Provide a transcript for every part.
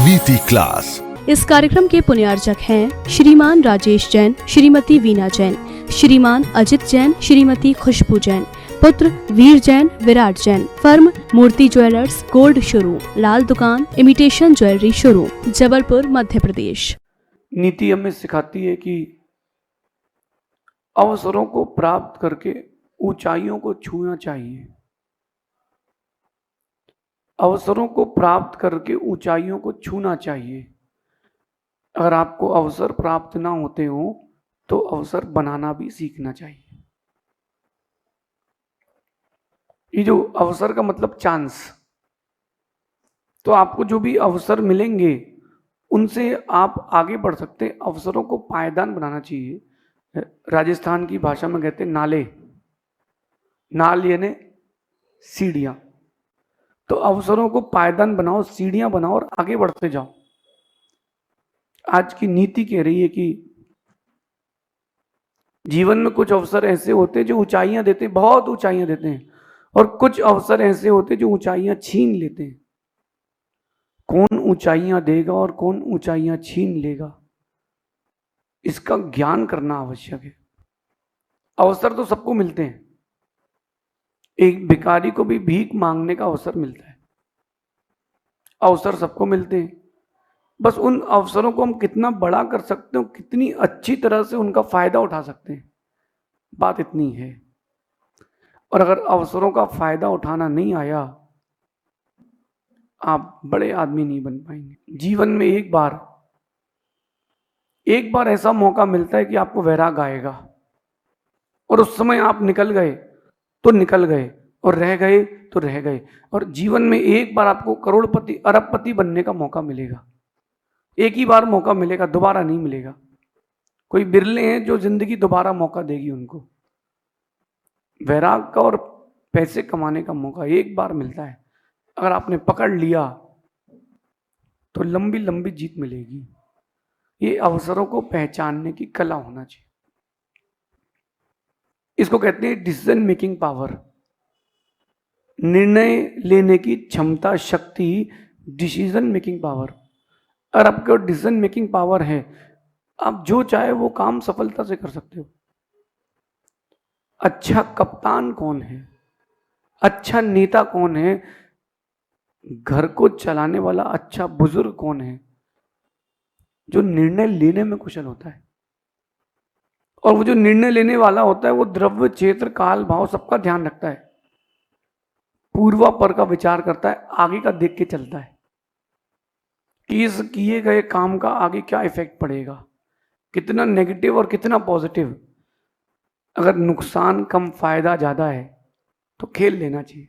नीति क्लास। इस कार्यक्रम के पुण्यार्चक हैं श्रीमान राजेश जैन, श्रीमती वीना जैन, श्रीमान अजित जैन, श्रीमती खुशबू जैन, पुत्र वीर जैन, विराट जैन। फर्म मूर्ति ज्वेलर्स, गोल्ड शोरूम, लाल दुकान, imitation jewellery showroom, Jabalpur, Madhya Pradesh. नीति हमें सिखाती है कि अवसरों को प्राप्त करके ऊंचाइयों को छूना चाहिए। अवसरों को प्राप्त करके ऊंचाइयों को छूना चाहिए। अगर आपको अवसर प्राप्त ना होते हो तो अवसर बनाना भी सीखना चाहिए। ये जो अवसर का मतलब चांस, तो आपको जो भी अवसर मिलेंगे उनसे आप आगे बढ़ सकते। अवसरों को पायदान बनाना चाहिए। राजस्थान की भाषा में कहते हैं नाले, नाल यानी सीढ़ियां। तो अवसरों को पायदान बनाओ, सीढ़ियां बनाओ और आगे बढ़ते जाओ। आज की नीति कह रही है कि जीवन में कुछ अवसर ऐसे होते हैं जो ऊंचाइयां देते हैं, बहुत ऊंचाइयां देते हैं, और कुछ अवसर ऐसे होते हैं जो ऊंचाइयां छीन लेते हैं। कौन ऊंचाइयां देगा और कौन ऊंचाइयां छीन लेगा, इसका ज्ञान करना आवश्यक है। अवसर तो सबको मिलते हैं। एक भिखारी को भी भीख मांगने का अवसर मिलता है। अवसर सबको मिलते हैं, बस उन अवसरों को हम कितना बड़ा कर सकते हो, कितनी अच्छी तरह से उनका फायदा उठा सकते हैं, बात इतनी है। और अगर अवसरों का फायदा उठाना नहीं आया, आप बड़े आदमी नहीं बन पाएंगे। जीवन में एक बार ऐसा मौका मिलता है कि आपको वैराग आएगा, और उस समय आप निकल गए तो निकल गए, और रह गए तो रह गए। और जीवन में एक बार आपको करोड़पति, अरबपति बनने का मौका मिलेगा। एक ही बार मौका मिलेगा, दोबारा नहीं मिलेगा। कोई बिरले हैं जो जिंदगी दोबारा मौका देगी उनको। वैराग का और पैसे कमाने का मौका एक बार मिलता है। अगर आपने पकड़ लिया तो लंबी लंबी जीत मिलेगी। ये अवसरों को पहचानने की कला होना चाहिए। इसको कहते हैं डिसीजन मेकिंग पावर, निर्णय लेने की क्षमता, शक्ति, डिसीजन मेकिंग पावर। अगर आपको डिसीजन मेकिंग पावर है, आप जो चाहे वो काम सफलता से कर सकते हो। अच्छा कप्तान कौन है, अच्छा नेता कौन है, घर को चलाने वाला अच्छा बुजुर्ग कौन है, जो निर्णय लेने में कुशल होता है। और वो जो निर्णय लेने वाला होता है वो द्रव्य, क्षेत्र, काल, भाव सबका ध्यान रखता है, पूर्वापर का विचार करता है, आगे का देख के चलता है कि इस किए गए काम का आगे क्या इफेक्ट पड़ेगा, कितना नेगेटिव और कितना पॉजिटिव। अगर नुकसान कम फायदा ज्यादा है तो खेल लेना चाहिए।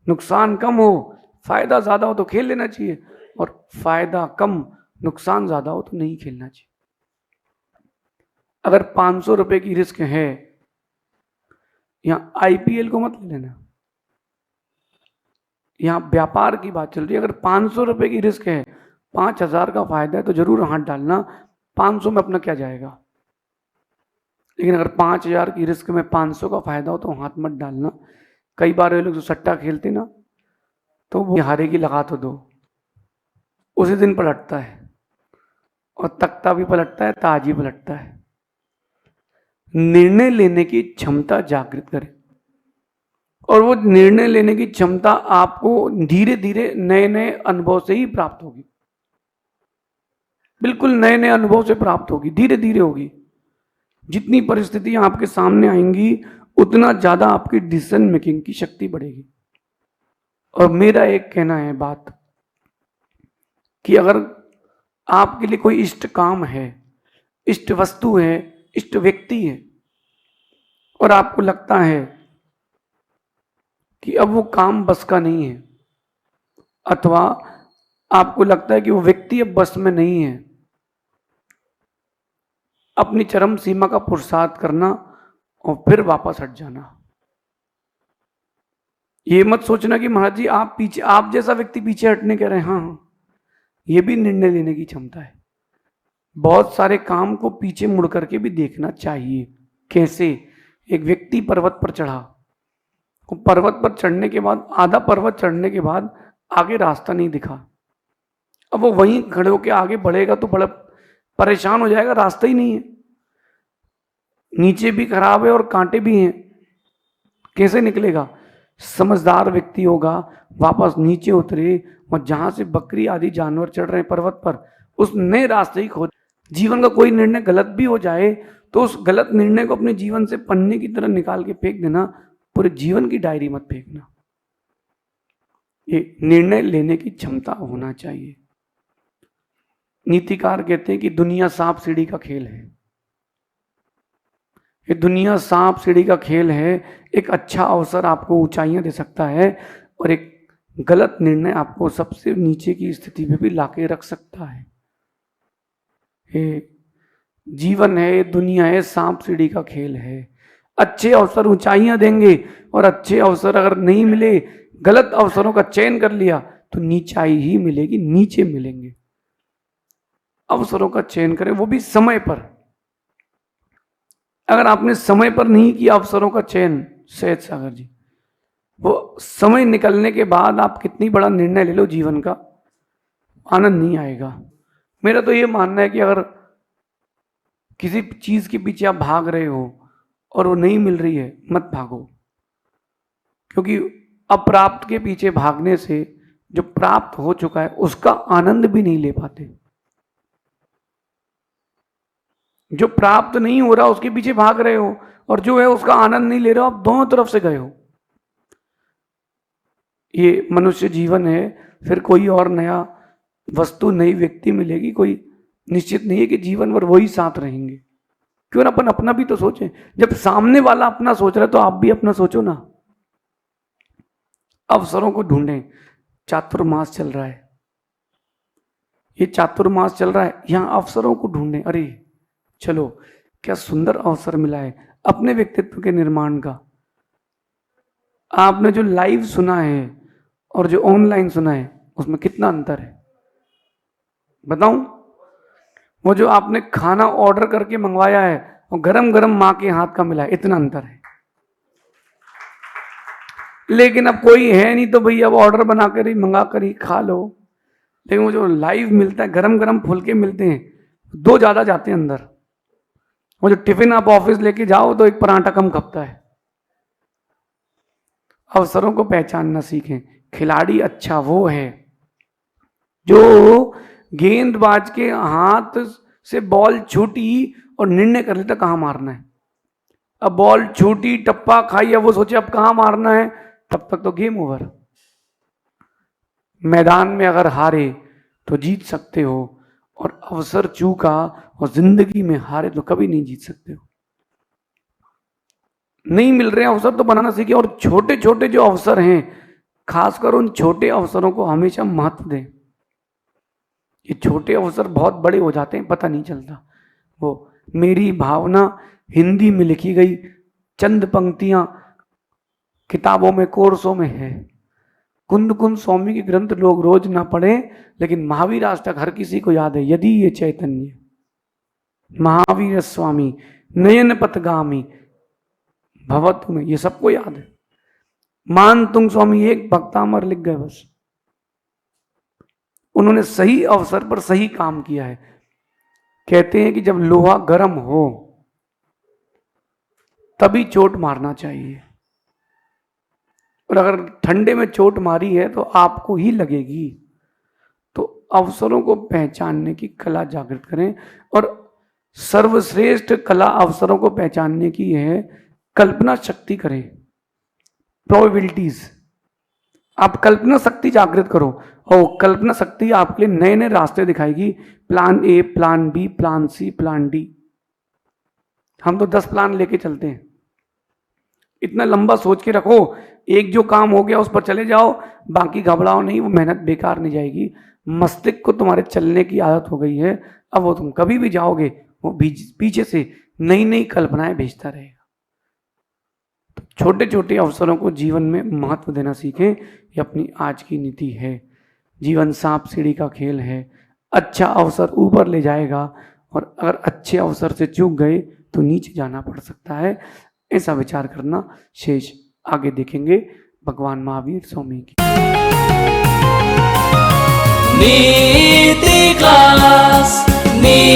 नुकसान कम हो फायदा ज्यादा हो तो खेल लेना चाहिए, और फायदा कम नुकसान ज्यादा हो तो नहीं खेलना चाहिए। अगर 500 रुपए की रिस्क है, यहां आईपीएल को मत ले लेना, यहां व्यापार की बात चल रही है। अगर 500 रुपए की रिस्क है, 5000 का फायदा है तो जरूर हाथ डालना। 500 में अपना क्या जाएगा। लेकिन अगर 5000 की रिस्क में 500 का फायदा हो तो हाथ मत डालना। कई बार ये लोग जो सट्टा खेलते ना, तो वो हारेगी लगा तो दो, उसी दिन पलटता है, और तख्ता भी पलटता है, ताज ही पलटता है। निर्णय लेने की क्षमता जागृत करें, और वो निर्णय लेने की क्षमता आपको धीरे धीरे नए नए अनुभव से ही प्राप्त होगी। बिल्कुल नए नए अनुभव से प्राप्त होगी, धीरे धीरे होगी। जितनी परिस्थितियां आपके सामने आएंगी उतना ज्यादा आपकी डिसीजन मेकिंग की शक्ति बढ़ेगी। और मेरा एक कहना है बात कि अगर आपके लिए कोई इष्ट काम है, इष्ट वस्तु है, इष्ट व्यक्ति है, और आपको लगता है कि अब वो काम बस का नहीं है, अथवा आपको लगता है कि वो व्यक्ति अब बस में नहीं है, अपनी चरम सीमा का पुरुषार्थ करना और फिर वापस हट जाना। ये मत सोचना कि महाराज जी आप पीछे, आप जैसा व्यक्ति पीछे हटने कह रहे हैं। हाँ, ये भी निर्णय लेने की क्षमता है। बहुत सारे काम को पीछे मुड़ करके भी देखना चाहिए। कैसे? एक व्यक्ति पर्वत पर चढ़ा, पर्वत पर चढ़ने के बाद, आधा पर्वत चढ़ने के बाद आगे रास्ता नहीं दिखा, अब वो वहीं खड़े होकर आगे बढ़ेगा तो बड़ा परेशान हो जाएगा, रास्ता ही नहीं है, नीचे भी खराब है और कांटे भी हैं, कैसे निकलेगा। समझदार व्यक्ति होगा, वापस नीचे उतरे और जहां से बकरी आदि जानवर चढ़ रहे हैं पर्वत पर, उस नए रास्ते ही खोज। जीवन का कोई निर्णय गलत भी हो जाए तो उस गलत निर्णय को अपने जीवन से पन्ने की तरह निकाल के फेंक देना, पूरे जीवन की डायरी मत फेंकना। ये निर्णय लेने की क्षमता होना चाहिए। नीतिकार कहते हैं कि दुनिया सांप सीढ़ी का खेल है। ये दुनिया सांप सीढ़ी का खेल है। एक अच्छा अवसर आपको ऊंचाइयां दे सकता है और एक गलत निर्णय आपको सबसे नीचे की स्थिति में भी लाके रख सकता है। ये जीवन है, ये दुनिया है, सांप सीढ़ी का खेल है। अच्छे अवसर ऊंचाइयां देंगे और अच्छे अवसर अगर नहीं मिले, गलत अवसरों का चयन कर लिया तो नीचाई ही मिलेगी, नीचे मिलेंगे। अवसरों का चयन करें, वो भी समय पर। अगर आपने समय पर नहीं किया अवसरों का चयन, सहज सागर जी, वो समय निकलने के बाद आप कितनी बड़ा निर्णय ले लो जीवन का, आनंद नहीं आएगा। मेरा तो ये मानना है कि अगर किसी चीज के पीछे आप भाग रहे हो और वो नहीं मिल रही है, मत भागो, क्योंकि अप्राप्त के पीछे भागने से जो प्राप्त हो चुका है उसका आनंद भी नहीं ले पाते। जो प्राप्त नहीं हो रहा उसके पीछे भाग रहे हो और जो है उसका आनंद नहीं ले रहे हो, आप दोनों तरफ से गए हो। ये मनुष्य जीवन है, फिर कोई और नया वस्तु, नई व्यक्ति मिलेगी, कोई निश्चित नहीं है कि जीवन भर वही साथ रहेंगे। क्यों ना अपन अपना भी तो सोचें। जब सामने वाला अपना सोच रहा है तो आप भी अपना सोचो ना। अवसरों को ढूंढें। चातुर्मास चल रहा है, ये चातुर्मास चल रहा है, यहां अवसरों को ढूंढें। अरे चलो, क्या सुंदर अवसर मिला है अपने व्यक्तित्व के निर्माण का। आपने जो लाइव सुना है और जो ऑनलाइन सुना है उसमें कितना अंतर है बताऊं। वो जो आपने खाना ऑर्डर करके मंगवाया है और गरम गरम मां के हाथ का मिला है, इतना अंतर है। लेकिन अब कोई है नहीं तो भैया अब ऑर्डर बना कर ही मंगा कर ही खा लो। लेकिन वो जो लाइव मिलता है, गरम गरम फुलके मिलते हैं, दो ज्यादा जाते हैं अंदर। वो जो टिफिन आप ऑफिस लेके जाओ तो एक पराठा कम खपता है। अवसरों को पहचानना सीखें। खिलाड़ी अच्छा वो है जो गेंदबाज के हाथ से बॉल छूटी और निर्णय कर लेता कहां मारना है। अब बॉल छूटी, टप्पा खाई, अब वो सोचे अब कहां मारना है, तब तक तो गेम ओवर। मैदान में अगर हारे तो जीत सकते हो और अवसर चूका और जिंदगी में हारे तो कभी नहीं जीत सकते हो। नहीं मिल रहे अवसर तो बनाना सीखे। और छोटे छोटे जो अवसर हैं, खासकर उन छोटे अवसरों को हमेशा महत्व दें। ये छोटे अवसर बहुत बड़े हो जाते हैं, पता नहीं चलता। वो मेरी भावना हिंदी में लिखी गई चंद पंक्तियां किताबों में, कोर्सों में है। कुंद कुंद स्वामी के ग्रंथ लोग रोज ना पढ़े, लेकिन महावीर आज तक हर किसी को याद है। यदि ये चैतन्य महावीर स्वामी नयन पथगामी भवत में, ये सबको याद है। मान तुंग स्वामी एक भक्तामर लिख गए बस। उन्होंने सही अवसर पर सही काम किया है। कहते हैं कि जब लोहा गर्म हो तभी चोट मारना चाहिए, और अगर ठंडे में चोट मारी है तो आपको ही लगेगी। तो अवसरों को पहचानने की कला जागृत करें। और सर्वश्रेष्ठ कला अवसरों को पहचानने की है कल्पना शक्ति करें। प्रोबेबिलिटीज, आप कल्पना शक्ति जागृत करो और कल्पना शक्ति आपके लिए नए नए रास्ते दिखाएगी। Plan A, plan B, plan C, plan D. हम तो 10 प्लान लेके चलते हैं। इतना लंबा सोच के रखो, एक जो काम हो गया उस पर चले जाओ, बाकी घबराओ नहीं, वो मेहनत बेकार नहीं जाएगी। मस्तिष्क को तुम्हारे चलने की आदत हो गई है, अब वो तुम कभी भी जाओगे वो पीछे से नई नई कल्पनाएं भेजता रहेगा। तो छोटे छोटे अवसरों को जीवन में महत्व देना सीखें। ये अपनी आज की नीति है। जीवन सांप सीढ़ी का खेल है। अच्छा अवसर ऊपर ले जाएगा और अगर अच्छे अवसर से चूक गए तो नीचे जाना पड़ सकता है। ऐसा विचार करना। शेष आगे देखेंगे। भगवान महावीर स्वामी की। नीति क्लास।